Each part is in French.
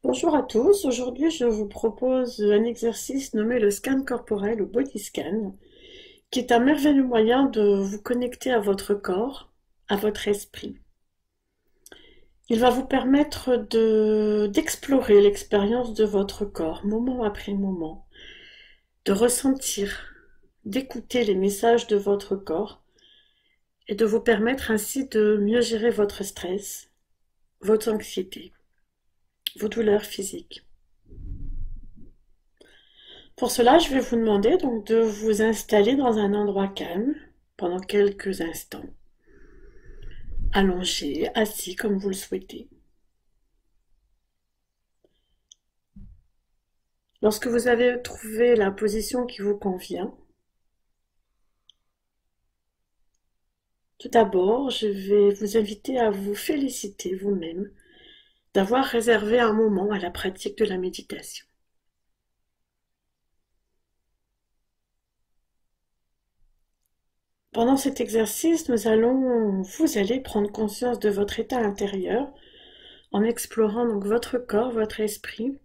Bonjour à tous, aujourd'hui je vous propose un exercice nommé le scan corporel ou body scan, qui est un merveilleux moyen de vous connecter à votre corps, à votre esprit. Il va vous permettre d'explorer l'expérience de votre corps, moment après moment, de ressentir, d'écouter les messages de votre corps et de vous permettre ainsi de mieux gérer votre stress, votre anxiété, vos douleurs physiques. Pour cela, je vais vous demander donc de vous installer dans un endroit calme pendant quelques instants, allongé, assis comme vous le souhaitez. Lorsque vous avez trouvé la position qui vous convient, tout d'abord, je vais vous inviter à vous féliciter vous-même d'avoir réservé un moment à la pratique de la méditation. Pendant cet exercice, vous allez prendre conscience de votre état intérieur en explorant donc votre corps, votre esprit,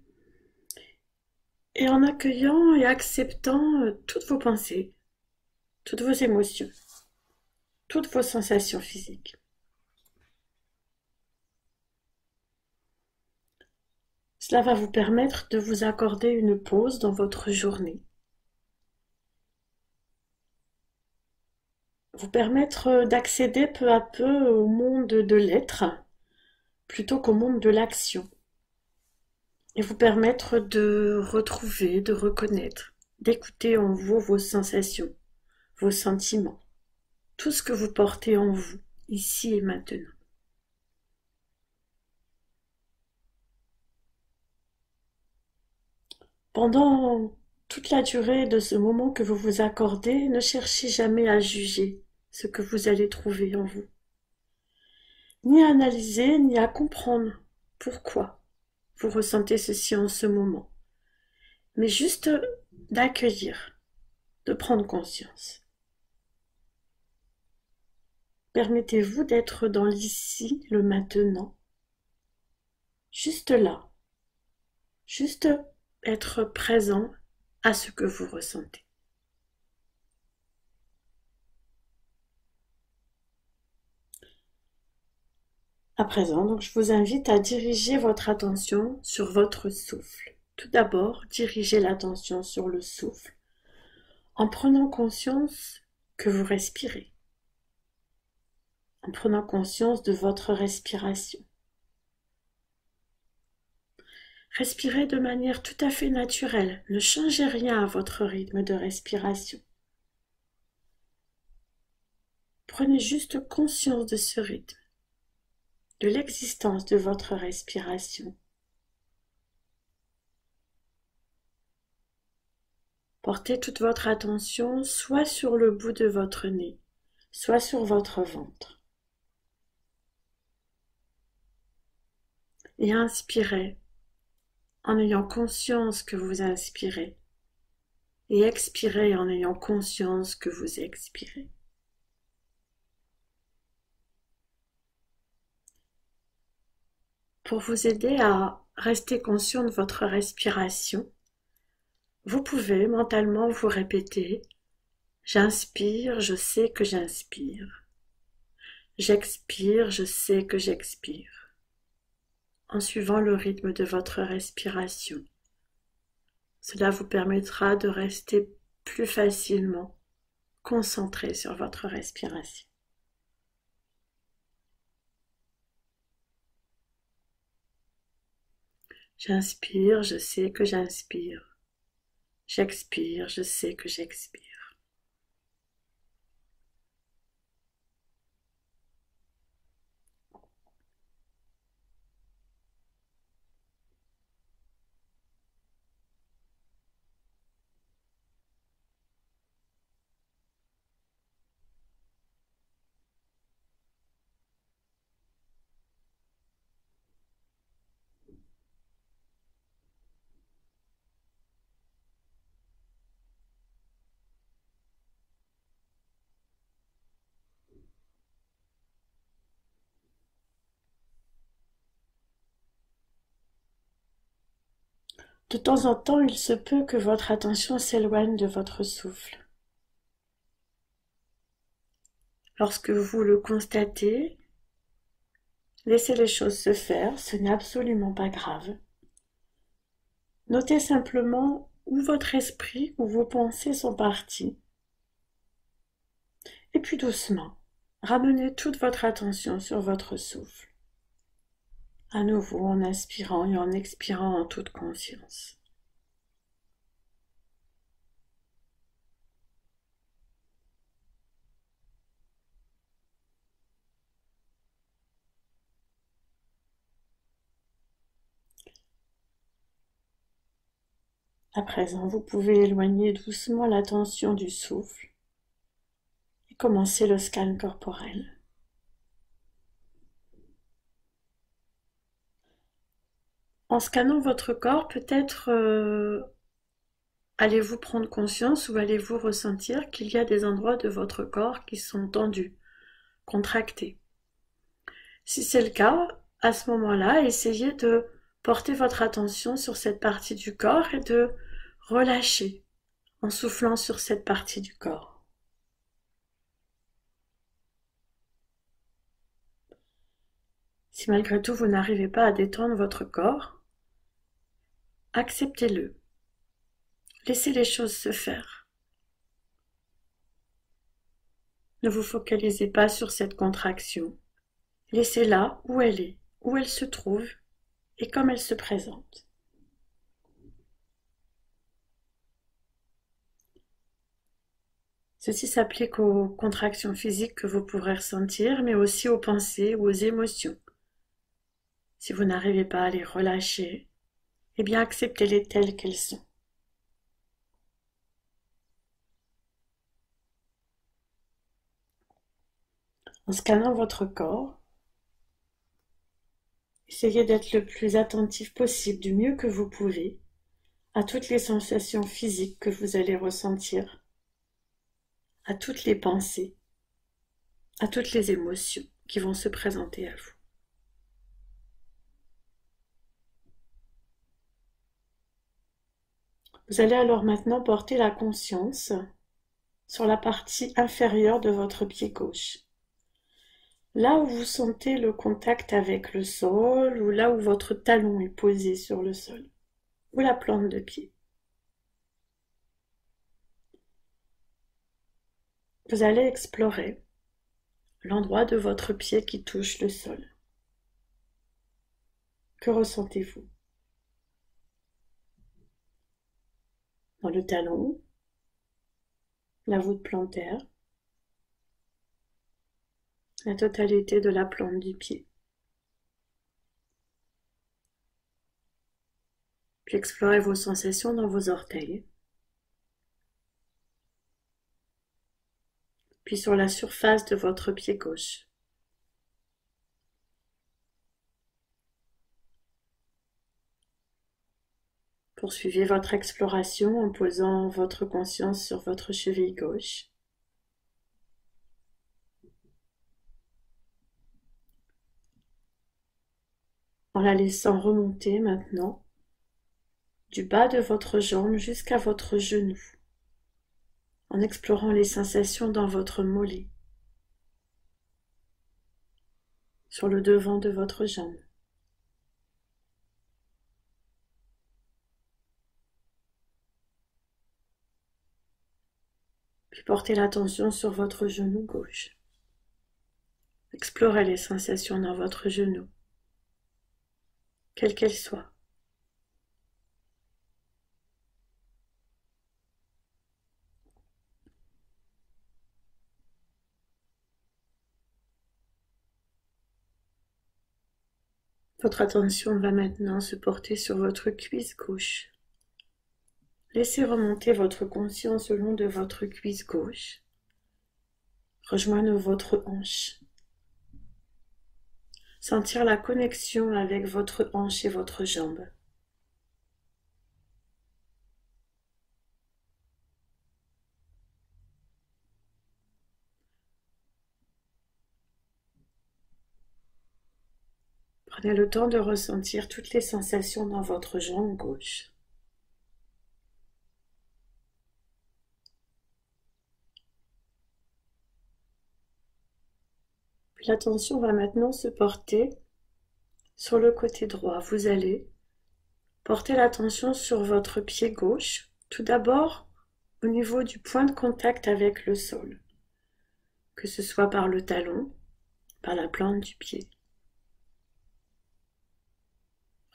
et en accueillant et acceptant toutes vos pensées, toutes vos émotions, toutes vos sensations physiques. Cela va vous permettre de vous accorder une pause dans votre journée, vous permettre d'accéder peu à peu au monde de l'être plutôt qu'au monde de l'action, et vous permettre de retrouver, de reconnaître, d'écouter en vous vos sensations, vos sentiments, tout ce que vous portez en vous, ici et maintenant. Pendant toute la durée de ce moment que vous vous accordez, ne cherchez jamais à juger ce que vous allez trouver en vous, ni à analyser, ni à comprendre pourquoi vous ressentez ceci en ce moment, mais juste d'accueillir, de prendre conscience. Permettez-vous d'être dans l'ici, le maintenant, juste là, juste être présent à ce que vous ressentez. À présent, donc, je vous invite à diriger votre attention sur votre souffle. Tout d'abord, dirigez l'attention sur le souffle en prenant conscience que vous respirez, en prenant conscience de votre respiration. Respirez de manière tout à fait naturelle, ne changez rien à votre rythme de respiration. Prenez juste conscience de ce rythme, de l'existence de votre respiration. Portez toute votre attention soit sur le bout de votre nez, soit sur votre ventre. Et inspirez en ayant conscience que vous inspirez. Et expirez en ayant conscience que vous expirez. Pour vous aider à rester conscient de votre respiration, vous pouvez mentalement vous répéter « J'inspire, je sais que j'inspire. J'expire, je sais que j'expire. » En suivant le rythme de votre respiration. Cela vous permettra de rester plus facilement concentré sur votre respiration. J'inspire, je sais que j'inspire. J'expire, je sais que j'expire. De temps en temps, il se peut que votre attention s'éloigne de votre souffle. Lorsque vous le constatez, laissez les choses se faire, ce n'est absolument pas grave. Notez simplement où votre esprit ou vos pensées sont partis. Et puis doucement, ramenez toute votre attention sur votre souffle. À nouveau en inspirant et en expirant en toute conscience. À présent, vous pouvez éloigner doucement l'attention du souffle et commencer le scan corporel. En scannant votre corps, peut-être allez-vous prendre conscience ou allez-vous ressentir qu'il y a des endroits de votre corps qui sont tendus, contractés. Si c'est le cas, à ce moment-là, essayez de porter votre attention sur cette partie du corps et de relâcher en soufflant sur cette partie du corps. Si malgré tout vous n'arrivez pas à détendre votre corps, acceptez-le. Laissez les choses se faire. Ne vous focalisez pas sur cette contraction. Laissez-la où elle est, où elle se trouve et comme elle se présente. Ceci s'applique aux contractions physiques que vous pourrez ressentir, mais aussi aux pensées ou aux émotions. Si vous n'arrivez pas à les relâcher, eh bien acceptez-les telles qu'elles sont. En scannant votre corps, essayez d'être le plus attentif possible, du mieux que vous pouvez, à toutes les sensations physiques que vous allez ressentir, à toutes les pensées, à toutes les émotions qui vont se présenter à vous. Vous allez alors maintenant porter la conscience sur la partie inférieure de votre pied gauche. Là où vous sentez le contact avec le sol, ou là où votre talon est posé sur le sol, ou la plante de pied. Vous allez explorer l'endroit de votre pied qui touche le sol. Que ressentez-vous? Dans le talon, la voûte plantaire, la totalité de la plante du pied. Puis explorez vos sensations dans vos orteils. Puis sur la surface de votre pied gauche. Poursuivez votre exploration en posant votre conscience sur votre cheville gauche. En la laissant remonter maintenant du bas de votre jambe jusqu'à votre genou, en explorant les sensations dans votre mollet, sur le devant de votre jambe. Puis portez l'attention sur votre genou gauche. Explorez les sensations dans votre genou, quelles qu'elles soient. Votre attention va maintenant se porter sur votre cuisse gauche. Laissez remonter votre conscience le long de votre cuisse gauche. Rejoindre votre hanche. Sentir la connexion avec votre hanche et votre jambe. Prenez le temps de ressentir toutes les sensations dans votre jambe gauche. L'attention va maintenant se porter sur le côté droit. Vous allez porter l'attention sur votre pied gauche, tout d'abord au niveau du point de contact avec le sol, que ce soit par le talon, par la plante du pied.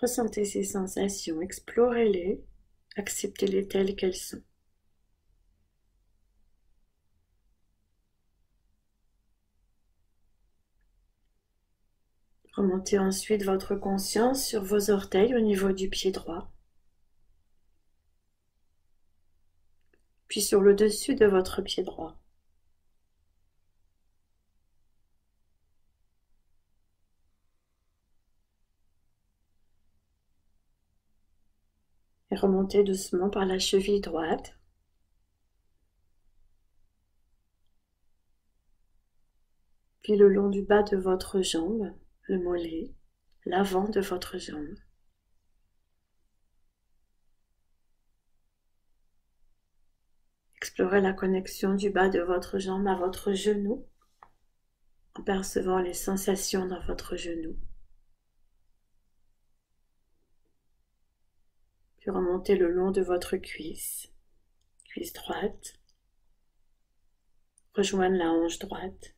Ressentez ces sensations, explorez-les, acceptez-les telles qu'elles sont. Remontez ensuite votre conscience sur vos orteils au niveau du pied droit, puis sur le dessus de votre pied droit. Et remontez doucement par la cheville droite, puis le long du bas de votre jambe, le mollet, l'avant de votre jambe. Explorez la connexion du bas de votre jambe à votre genou, en percevant les sensations dans votre genou. Puis remontez le long de votre cuisse, cuisse droite, rejoignez la hanche droite.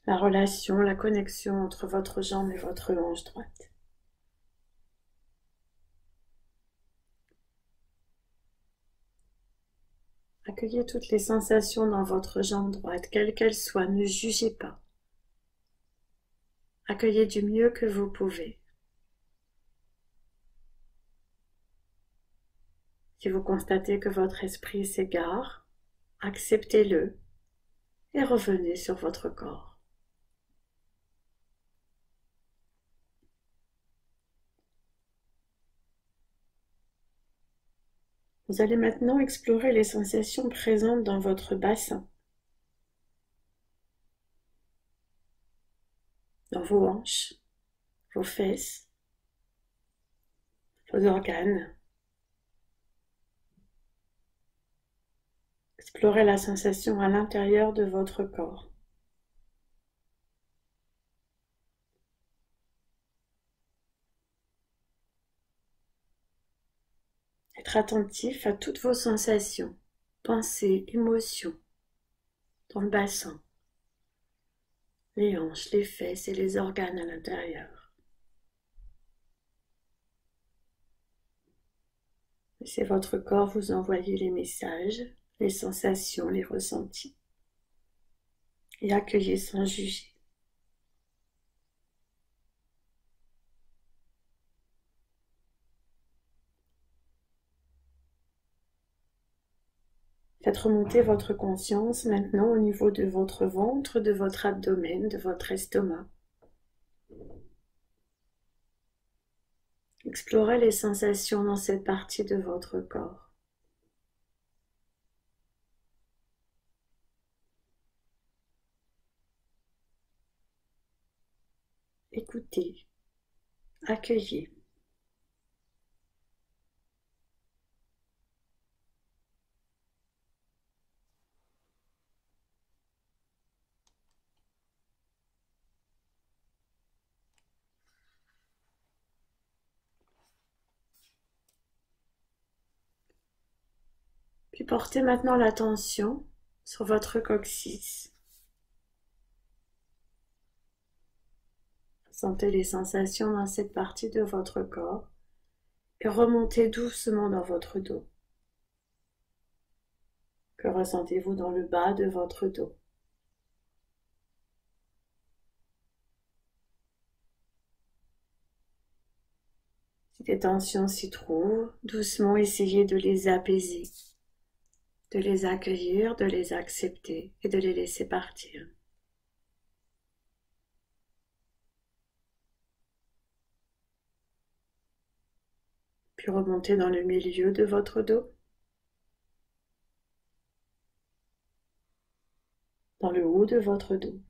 La relation, la connexion entre votre jambe et votre hanche droite. Accueillez toutes les sensations dans votre jambe droite, quelles qu'elles soient, ne jugez pas. Accueillez du mieux que vous pouvez. Si vous constatez que votre esprit s'égare, acceptez-le et revenez sur votre corps. Vous allez maintenant explorer les sensations présentes dans votre bassin, dans vos hanches, vos fesses, vos organes. Explorez la sensation à l'intérieur de votre corps. Être attentif à toutes vos sensations, pensées, émotions, dans le bassin, les hanches, les fesses et les organes à l'intérieur. Laissez votre corps vous envoyer les messages, les sensations, les ressentis. Et accueillez sans juger. Faites remonter votre conscience maintenant au niveau de votre ventre, de votre abdomen, de votre estomac. Explorez les sensations dans cette partie de votre corps. Écoutez, accueillez. Puis portez maintenant l'attention sur votre coccyx. Sentez les sensations dans cette partie de votre corps et remontez doucement dans votre dos. Que ressentez-vous dans le bas de votre dos? Si des tensions s'y trouvent, doucement essayez de les apaiser, de les accueillir, de les accepter et de les laisser partir. Puis remontez dans le milieu de votre dos, dans le haut de votre dos.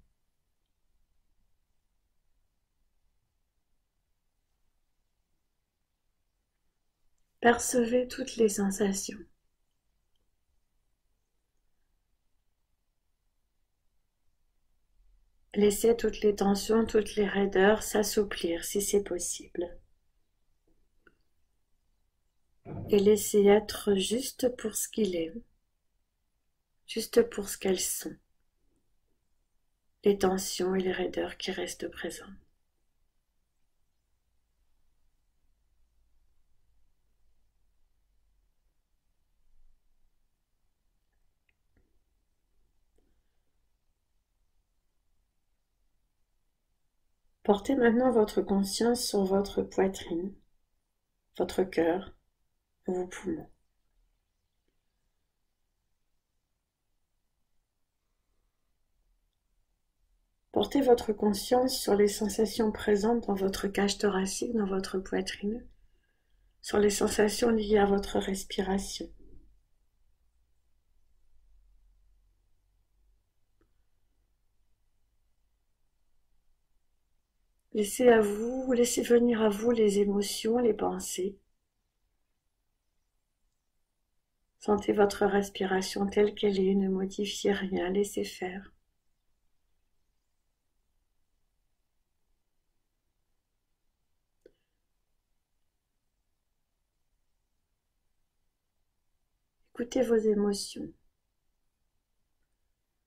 Percevez toutes les sensations. Laissez toutes les tensions, toutes les raideurs s'assouplir si c'est possible. Et laissez être juste pour ce qu'il est, juste pour ce qu'elles sont, les tensions et les raideurs qui restent présents. Portez maintenant votre conscience sur votre poitrine, votre cœur, vos poumons. Portez votre conscience sur les sensations présentes dans votre cage thoracique, dans votre poitrine, sur les sensations liées à votre respiration. Laissez venir à vous les émotions, les pensées. Sentez votre respiration telle qu'elle est, ne modifiez rien, laissez faire. Écoutez vos émotions.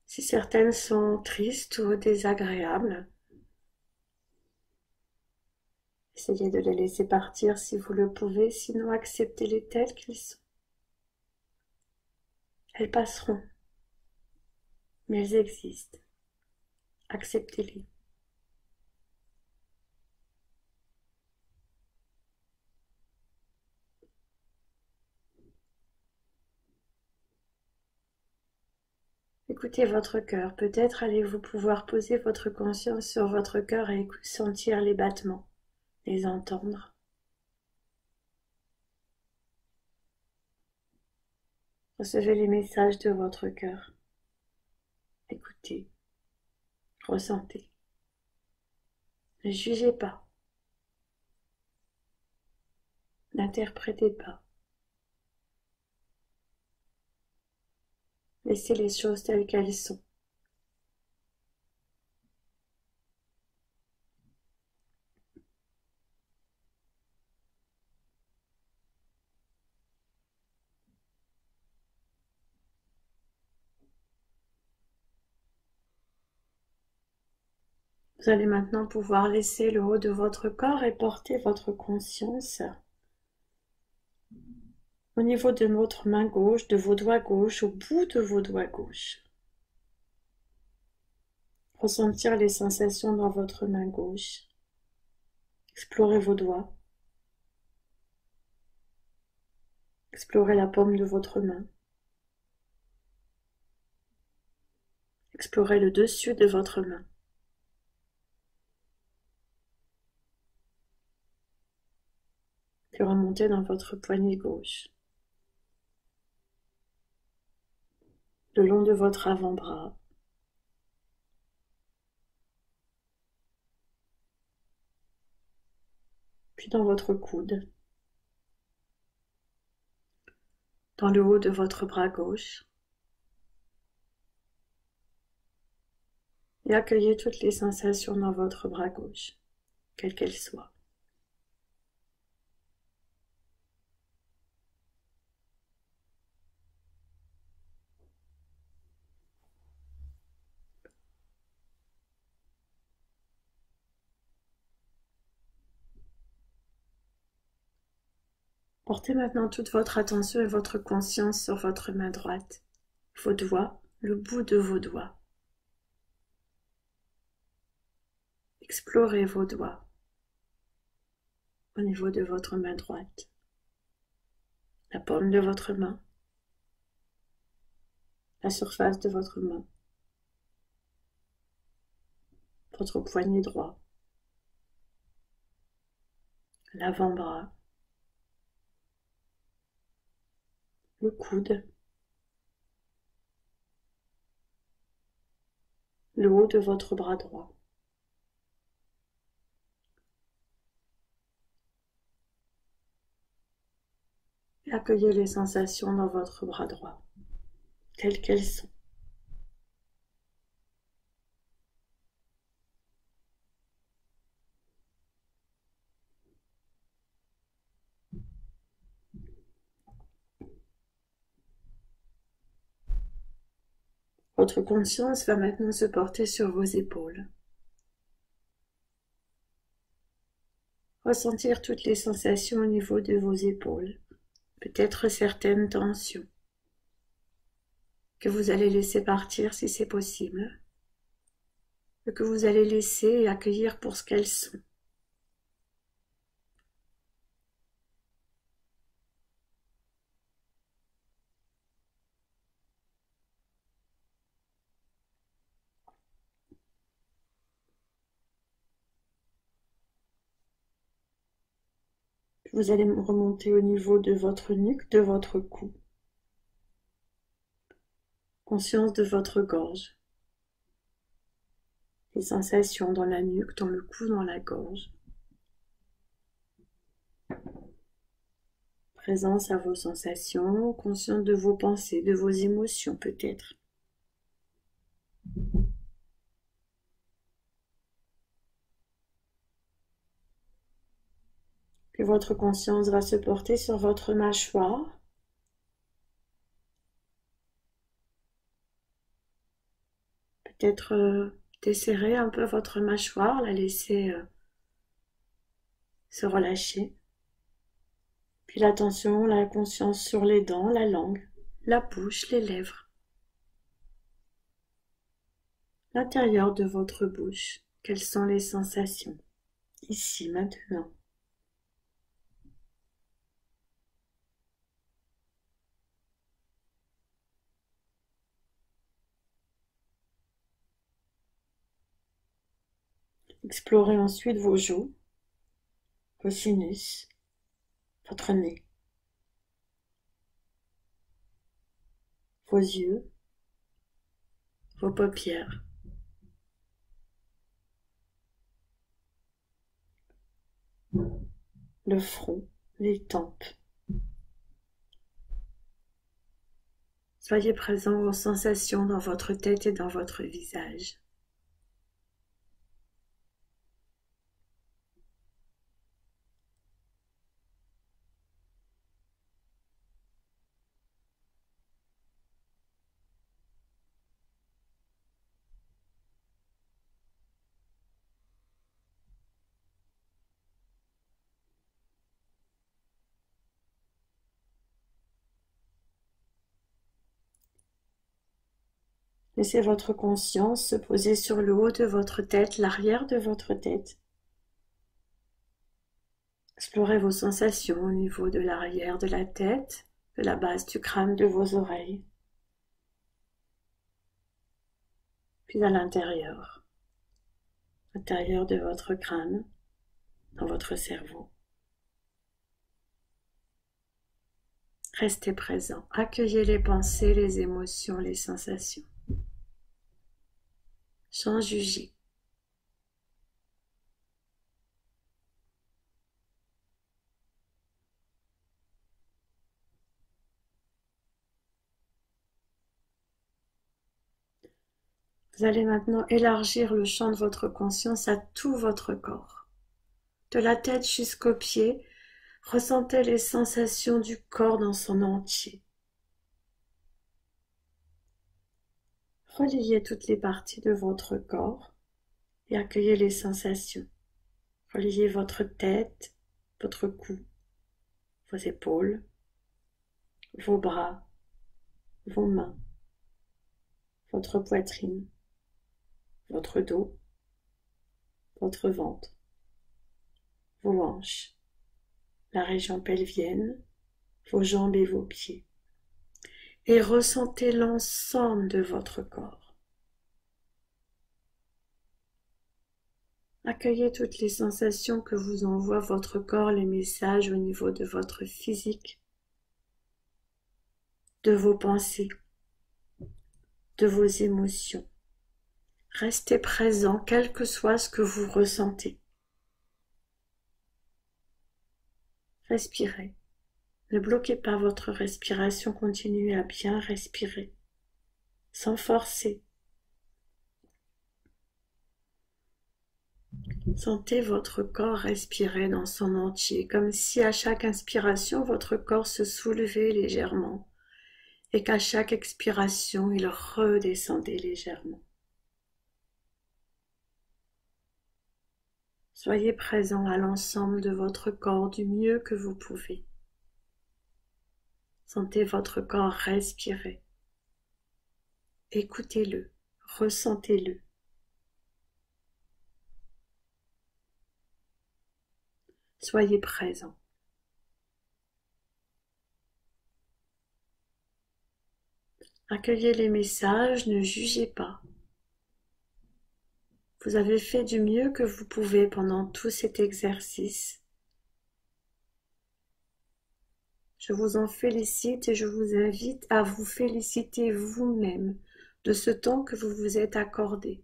Si certaines sont tristes ou désagréables, essayez de les laisser partir si vous le pouvez, sinon acceptez-les telles qu'elles sont. Elles passeront, mais elles existent. Acceptez-les. Écoutez votre cœur. Peut-être allez-vous pouvoir poser votre conscience sur votre cœur et sentir les battements, les entendre. Recevez les messages de votre cœur. Écoutez, ressentez. Ne jugez pas. N'interprétez pas. Laissez les choses telles qu'elles sont. Vous allez maintenant pouvoir laisser le haut de votre corps et porter votre conscience au niveau de votre main gauche, de vos doigts gauches, au bout de vos doigts gauches. Ressentir les sensations dans votre main gauche. Explorez vos doigts. Explorez la paume de votre main. Explorez le dessus de votre main. Puis remontez dans votre poignet gauche. Le long de votre avant-bras. Puis dans votre coude. Dans le haut de votre bras gauche. Et accueillez toutes les sensations dans votre bras gauche, quelles qu'elles soient. Portez maintenant toute votre attention et votre conscience sur votre main droite, vos doigts, le bout de vos doigts. Explorez vos doigts au niveau de votre main droite, la paume de votre main, la surface de votre main, votre poignet droit, l'avant-bras, le coude, le haut de votre bras droit. Et accueillez les sensations dans votre bras droit, telles qu'elles sont. Votre conscience va maintenant se porter sur vos épaules. Ressentir toutes les sensations au niveau de vos épaules, peut-être certaines tensions, que vous allez laisser partir si c'est possible, et que vous allez laisser et accueillir pour ce qu'elles sont. Vous allez remonter au niveau de votre nuque, de votre cou. Conscience de votre gorge. Les sensations dans la nuque, dans le cou, dans la gorge. Présence à vos sensations, conscience de vos pensées, de vos émotions peut-être. Puis votre conscience va se porter sur votre mâchoire. Peut-être desserrer un peu votre mâchoire, la laisser se relâcher. Puis l'attention, la conscience sur les dents, la langue, la bouche, les lèvres. L'intérieur de votre bouche, quelles sont les sensations, ici, maintenant. Explorez ensuite vos joues, vos sinus, votre nez, vos yeux, vos paupières. Le front, les tempes. Soyez présent aux sensations dans votre tête et dans votre visage. Laissez votre conscience se poser sur le haut de votre tête, l'arrière de votre tête. Explorez vos sensations au niveau de l'arrière de la tête, de la base du crâne, de vos oreilles. Puis à l'intérieur de votre crâne, dans votre cerveau. Restez présent, accueillez les pensées, les émotions, les sensations. Sans juger. Vous allez maintenant élargir le champ de votre conscience à tout votre corps. De la tête jusqu'aux pieds, ressentez les sensations du corps dans son entier. Relayez toutes les parties de votre corps et accueillez les sensations. Relayez votre tête, votre cou, vos épaules, vos bras, vos mains, votre poitrine, votre dos, votre ventre, vos hanches, la région pelvienne, vos jambes et vos pieds. Et ressentez l'ensemble de votre corps. Accueillez toutes les sensations que vous envoie votre corps, les messages au niveau de votre physique, de vos pensées, de vos émotions. Restez présent, quel que soit ce que vous ressentez. Respirez. Ne bloquez pas votre respiration, continuez à bien respirer, sans forcer. Sentez votre corps respirer dans son entier, comme si à chaque inspiration, votre corps se soulevait légèrement et qu'à chaque expiration, il redescendait légèrement. Soyez présent à l'ensemble de votre corps du mieux que vous pouvez. Sentez votre corps respirer. Écoutez-le, ressentez-le. Soyez présent. Accueillez les messages, ne jugez pas. Vous avez fait du mieux que vous pouvez pendant tout cet exercice. Je vous en félicite et je vous invite à vous féliciter vous-même de ce temps que vous vous êtes accordé,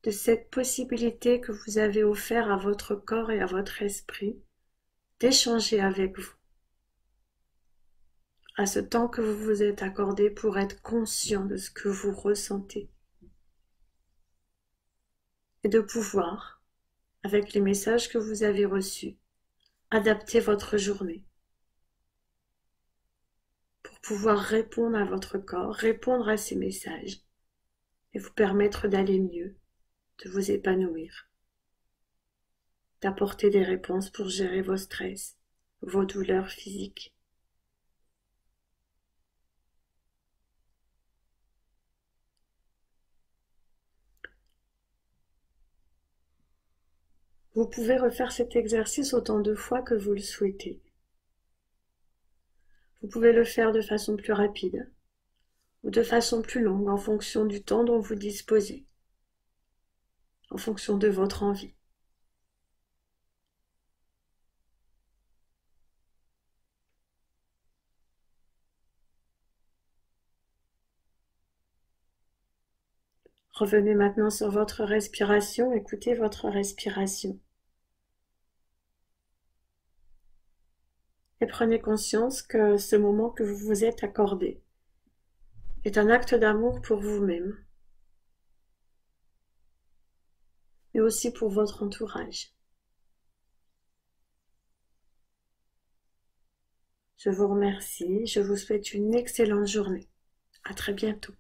de cette possibilité que vous avez offert à votre corps et à votre esprit d'échanger avec vous, à ce temps que vous vous êtes accordé pour être conscient de ce que vous ressentez et de pouvoir, avec les messages que vous avez reçus, adapter votre journée pour pouvoir répondre à votre corps, répondre à ces messages et vous permettre d'aller mieux, de vous épanouir, d'apporter des réponses pour gérer vos stress, vos douleurs physiques. Vous pouvez refaire cet exercice autant de fois que vous le souhaitez. Vous pouvez le faire de façon plus rapide ou de façon plus longue en fonction du temps dont vous disposez, en fonction de votre envie. Revenez maintenant sur votre respiration, écoutez votre respiration. Et prenez conscience que ce moment que vous vous êtes accordé est un acte d'amour pour vous-même, mais aussi pour votre entourage. Je vous remercie, je vous souhaite une excellente journée. À très bientôt.